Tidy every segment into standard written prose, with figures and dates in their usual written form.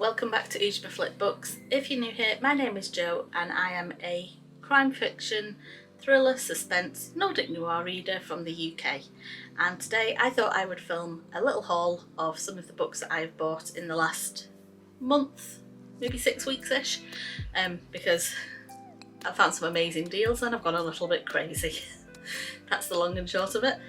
welcome back to Oojamaflip Books. If you're new here, my name is Jo and I am a crime fiction, thriller, suspense, Nordic noir reader from the UK. And today I thought I would film a little haul of some of the books that I've bought in the last month, maybe 6 weeks-ish, because I found some amazing deals and I've gone a little bit crazy. That's the long and short of it.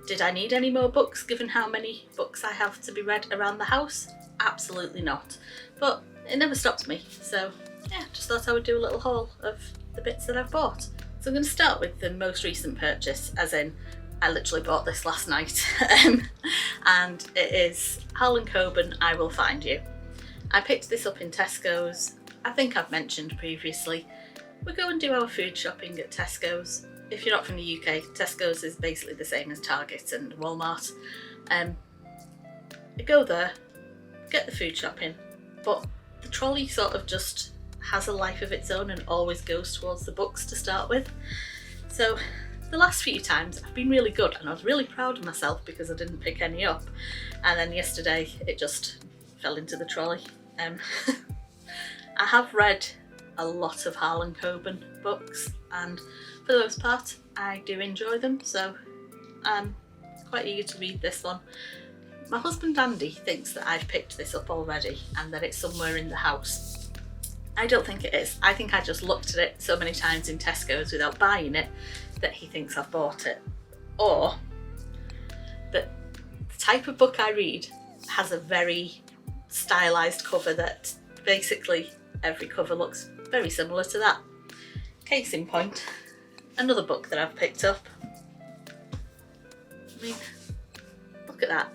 Did I need any more books given how many books I have to be read around the house? Absolutely not. But it never stops me. So yeah, just thought I would do a little haul of the bits that I've bought. So I'm going to start with the most recent purchase, as in I literally bought this last night. And it is Harlan Coben, I Will Find You. I picked this up in Tesco's. I think I've mentioned previously, we go and do our food shopping at Tesco's. If you're not from the UK, Tesco's is basically the same as Target and Walmart. I go there, get the food shopping, but the trolley sort of just has a life of its own and always goes towards the books to start with. So the last few times I've been really good and I was really proud of myself because I didn't pick any up, and then yesterday it just fell into the trolley. I have read a lot of Harlan Coben books and for the most part I do enjoy them, so I'm quite eager to read this one. My husband Andy thinks that I've picked this up already and that it's somewhere in the house. I don't think it is. I think I just looked at it so many times in Tesco's without buying it that he thinks I've bought it. Or that the type of book I read has a very stylised cover that basically every cover looks very similar to that. Case in point, another book that I've picked up. I mean, look at that.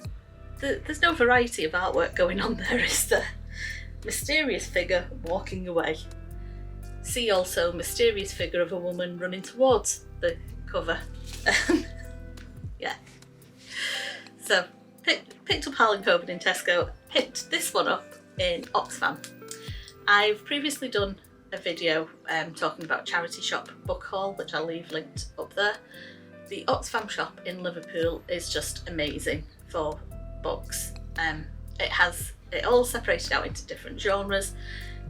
There's no variety of artwork going on there, is there? Mysterious figure walking away. See also mysterious figure of a woman running towards the cover. Yeah. So, picked up Harlan Coben in Tesco, picked this one up in Oxfam. I've previously done a video talking about charity shop book haul, which I'll leave linked up there. The Oxfam shop in Liverpool is just amazing for books. It has it all separated out into different genres.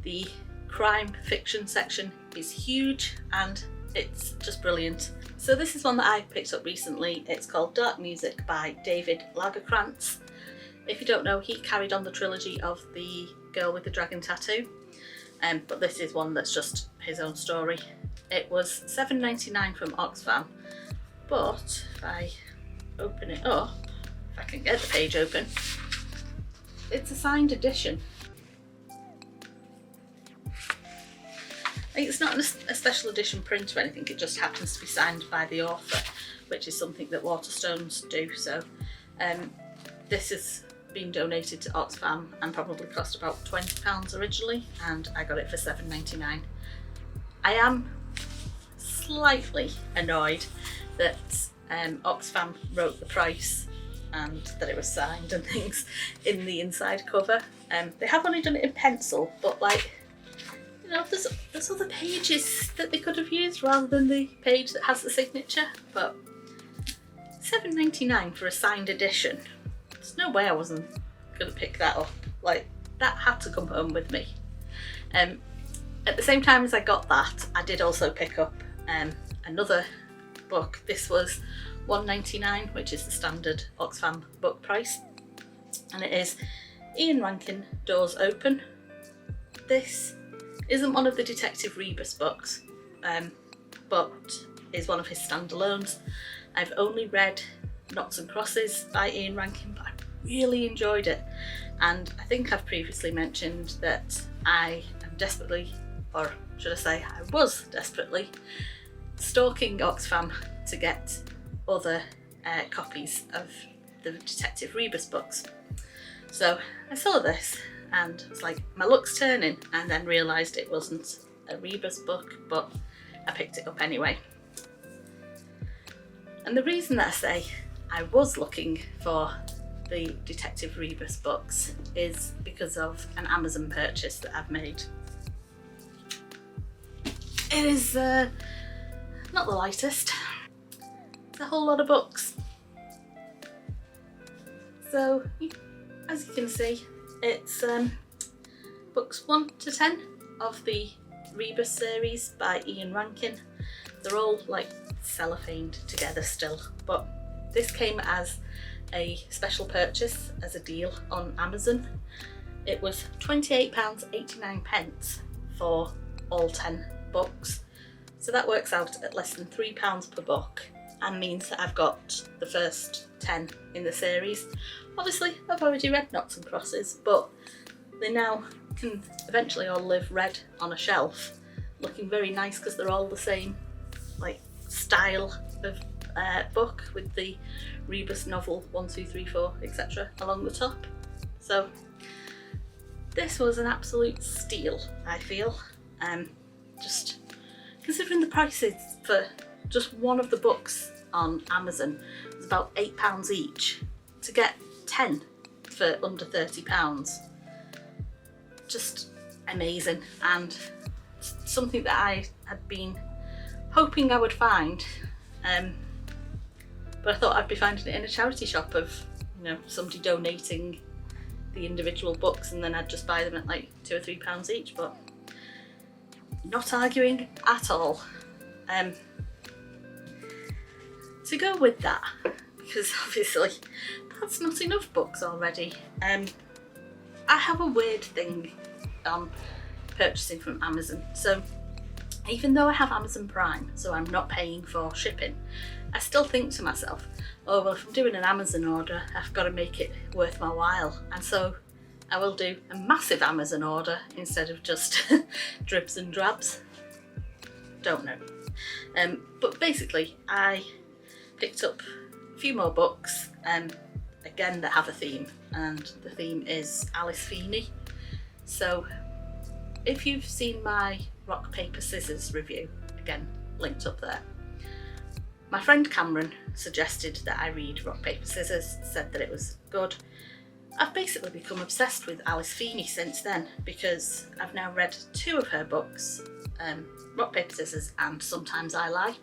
The crime fiction section is huge and it's just brilliant. So this is one that I picked up recently. It's called Dark Music by David Lagerkrantz. If you don't know, he carried on the trilogy of The Girl with the Dragon Tattoo. But this is one that's just his own story. It was $7.99 from Oxfam, but if I open it up, if I can get the page open, it's a signed edition. It's not a special edition print or anything, it just happens to be signed by the author, which is something that Waterstones do. So this has been donated to Oxfam and probably cost about £20 originally, and I got it for $7.99. I am slightly annoyed that Oxfam wrote the price and that it was signed and things in the inside cover. They have only done it in pencil, but like, you know, there's other pages that they could have used rather than the page that has the signature. But $7.99 for a signed edition. There's no way I wasn't going to pick that up. Like, that had to come home with me. At the same time as I got that, I did also pick up another book. This was $1.99, which is the standard Oxfam book price. And it is Ian Rankin, Doors Open. This isn't one of the Detective Rebus books, but is one of his standalones. I've only read Noughts and Crosses by Ian Rankin, but I really enjoyed it. And I think I've previously mentioned that I am desperately, or should I say I was desperately, stalking Oxfam to get other copies of the Detective Rebus books. So I saw this and it's like, my luck's turning, and then realised it wasn't a Rebus book, but I picked it up anyway. And the reason that I say I was looking for the Detective Rebus books is because of an Amazon purchase that I've made. It is not the lightest. It's a whole lot of books. So, as you can see, it's books 1 to 10 of the Rebus series by Ian Rankin. They're all like cellophaned together still, but this came as a special purchase as a deal on Amazon. It was £28.89 for all 10 books, so that works out at less than £3 per book and means that I've got the first 10 in the series. Obviously I've already read Noughts and Crosses, but they now can eventually all live read on a shelf, looking very nice because they're all the same like style of book with the Rebus novel 1, 2, 3, 4, etc. along the top. So this was an absolute steal, I feel. Just considering the prices for just one of the books on Amazon was about £8 each, to get 10 for under £30, just amazing, and something that I had been hoping I would find, but I thought I'd be finding it in a charity shop of, you know, somebody donating the individual books and then I'd just buy them at like £2 or £3 each, but not arguing at all. To go with that, because obviously that's not enough books already, I have a weird thing on purchasing from Amazon. So even though I have Amazon Prime, so I'm not paying for shipping, I still think to myself, oh well, if I'm doing an Amazon order, I've got to make it worth my while, and so I will do a massive Amazon order instead of just dribs and drabs. Don't know. But basically I picked up a few more books, again that have a theme, and the theme is Alice Feeney. So if you've seen my rock, paper, scissors review, again linked up there, my friend Cameron suggested that I read Rock, Paper, Scissors, said that it was good. I've basically become obsessed with Alice Feeney since then, because I've now read 2 of her books, Rock, Paper, Scissors and Sometimes I Lie.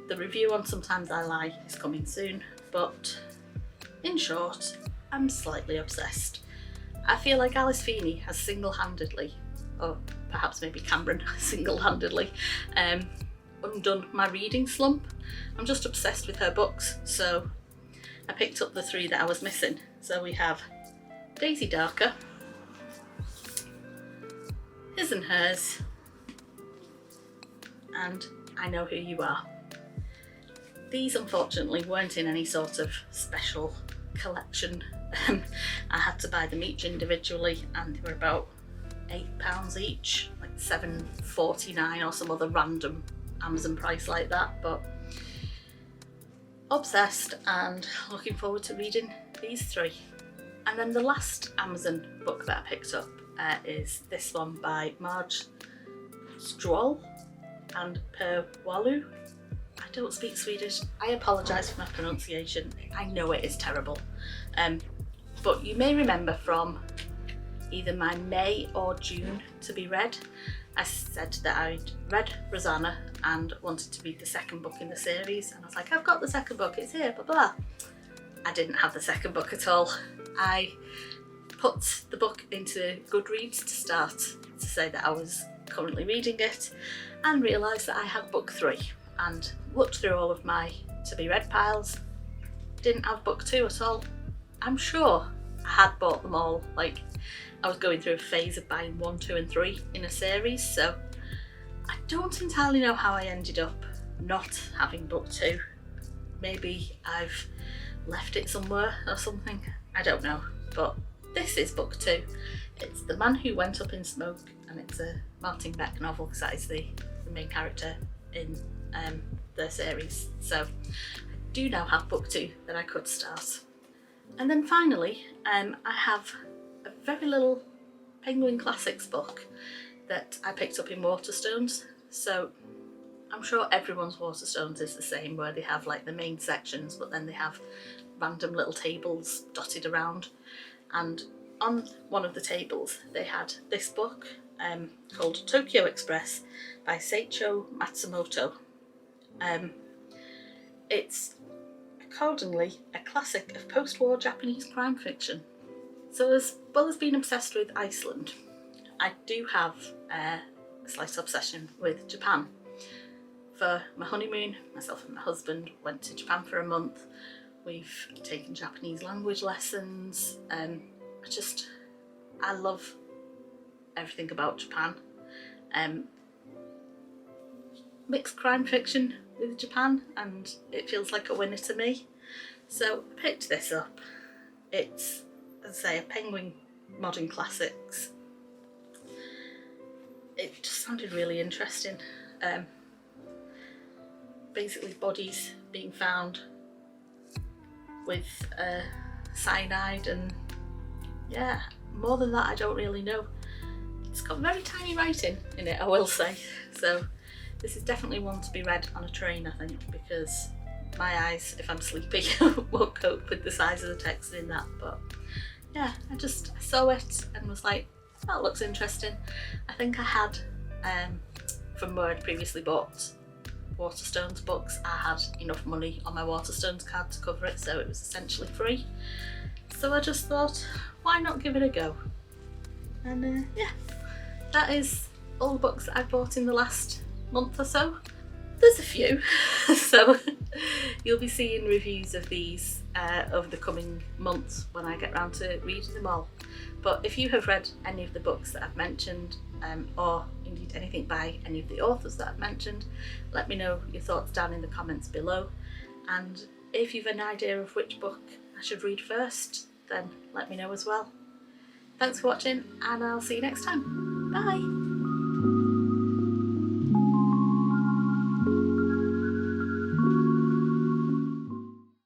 The review on Sometimes I Lie is coming soon, but in short, I'm slightly obsessed. I feel like Alice Feeney has single-handedly, or perhaps maybe Cameron single-handedly, undone my reading slump. I'm just obsessed with her books, so I picked up the 3 that I was missing. So we have Daisy Darker, His and Hers, and I Know Who You Are. These unfortunately weren't in any sort of special collection. I had to buy them each individually, and they were about £8 each, like £7.49 or some other random Amazon price like that, but obsessed and looking forward to reading these 3. And then the last Amazon book that I picked up is this one by Marge Stroll and Per Walu. I don't speak Swedish, I apologise for my pronunciation, I know it is terrible, but you may remember from either my May or June to be read, I said that I'd read Rosanna and wanted to read the second book in the series, and I was like, I've got the second book, it's here, blah blah. I didn't have the second book at all. I put the book into Goodreads to start to say that I was currently reading it, and realised that I had book 3, and looked through all of my to be read piles, didn't have book 2 at all. I'm sure I had bought them all, like I was going through a phase of buying 1, 2 and 3 in a series, so I don't entirely know how I ended up not having book 2. Maybe I've left it somewhere or something, I don't know, but this is book 2. It's The Man Who Went Up in Smoke, and it's a Martin Beck novel because that is the main character in the series, so I do now have book 2 that I could start. And then finally I have a very little Penguin Classics book that I picked up in Waterstones. So I'm sure everyone's Waterstones is the same, where they have like the main sections, but then they have random little tables dotted around. And on one of the tables they had this book called Tokyo Express by Seicho Matsumoto. It's accordingly a classic of post-war Japanese crime fiction. So as well as being obsessed with Iceland, I do have a slight obsession with Japan. For my honeymoon, myself and my husband went to Japan for a month. We've taken Japanese language lessons. I love everything about Japan. Mixed crime fiction with Japan, and it feels like a winner to me. So I picked this up. It's, as I say, a Penguin Modern Classics. It just sounded really interesting. Basically bodies being found with cyanide, and yeah, more than that I don't really know. It's got very tiny writing in it, I will say, so this is definitely one to be read on a train, I think, because my eyes, if I'm sleepy, won't cope with the size of the text in that. But yeah, I saw it and was like, that looks interesting. I think I had, from where I'd previously bought Waterstones books, I had enough money on my Waterstones card to cover it, so it was essentially free. So I just thought, why not give it a go? And yeah, that is all the books that I've bought in the last month or so. There's a few, so you'll be seeing reviews of these over the coming months when I get around to reading them all. But if you have read any of the books that I've mentioned, or indeed anything by any of the authors that I've mentioned, let me know your thoughts down in the comments below. And if you've an idea of which book I should read first, then let me know as well. Thanks for watching, and I'll see you next time. Bye!